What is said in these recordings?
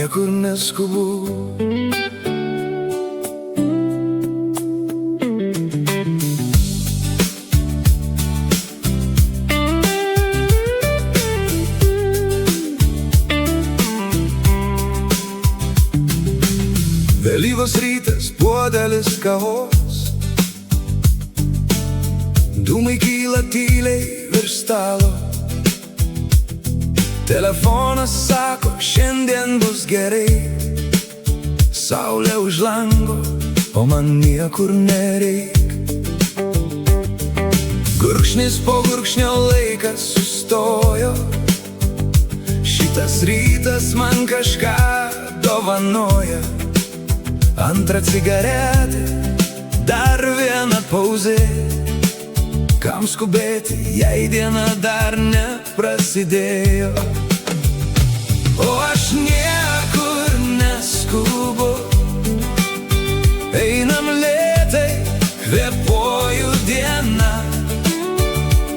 niekur neskubu. Vėlyvas rytas, puodelis kavos, dūmai kyla tyliai virš stalo. Telefonas sako, šiandien bus gerai. Saulė už lango, o man niekur nereik. Gurkšnis po gurkšnio laikas sustojo. Šitas rytas man kažką dovanoja. Antra cigaretė, dar viena pauzė. Kam skubėti, jei diena dar neprasidėjo? O aš niekur neskubu. Einam lėtai, kvėpuoju dieną,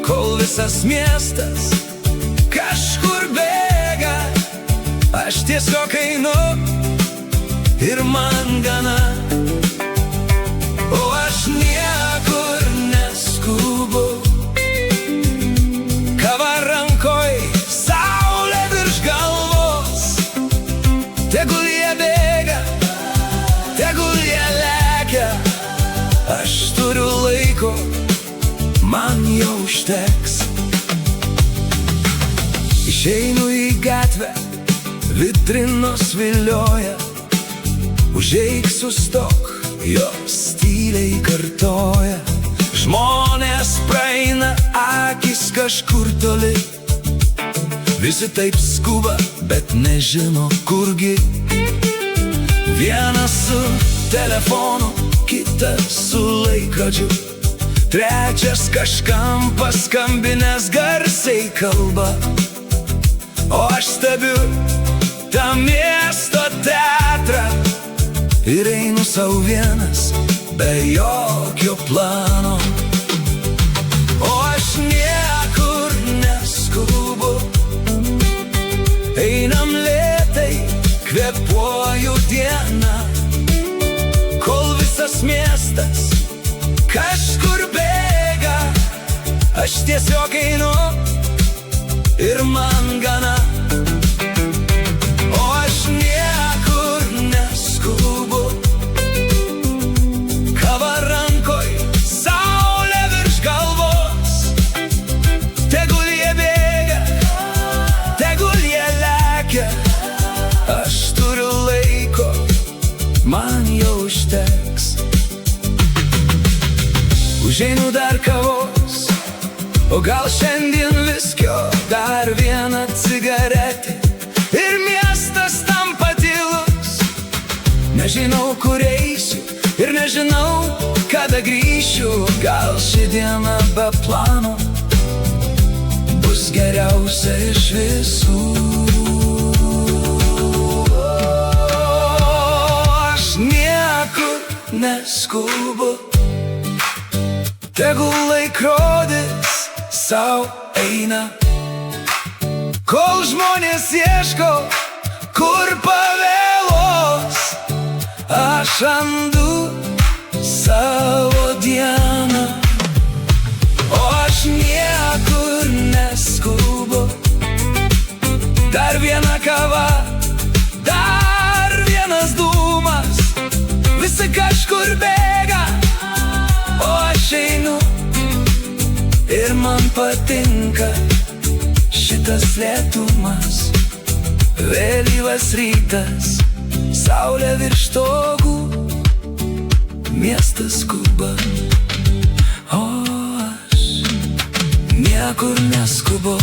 kol visas miestas kažkur bėga. Aš tiesiog einu ir man gana. O aš niekur neskubu. Kava rankoj, saulė virš galvos. Tegul jie bėga, tegul jie lekia. Aš turiu laiko, man jau užteks. Išeinu į gatvę, vitrinos vilioja. Užeik, sustok, jos tyliai kartoja. Žmonės praeina, akis kažkur toli. Visi taip skuba, bet nežino kurgi. Vienas su telefonu, kitas su laikrodžiu. Trečias kažkam paskambinęs garsiai kalba. O aš stebiu tą miesto teatrą ir einu sau vienas, be jokio plano. O aš niekur neskubu. Einam lėtai, kvėpuoju dieną, kol visas miestas kažkur bėga. Aš tiesiog einu ir man gana. O aš niekur neskubu. Kava rankoj, saulė virš galvos. Tegul jie bėga, tegul jie lekia. Aš turiu laiko, man jau užteks. Užeinu dar kavos, o gal šiandien viskio. Dar viena cigaretė ir miestas tampa tylus. Nežinau, kur eisiu ir nežinau, kada grįšiu. Gal ši diena be plano bus geriausia iš visų. Aš niekur neskubu. Tegul laikrodis sau eina, kol žmonės ieško, kur pavėlos. Aš randu savo dieną. O aš niekur neskubu. Dar viena kava, dar vienas dūmas. Visi kažkur bėga, o aš einu ir man patinka šitas lėtumas. Vėlyvas rytas, saulė virš stogų, miestas skuba, o aš niekur neskubu.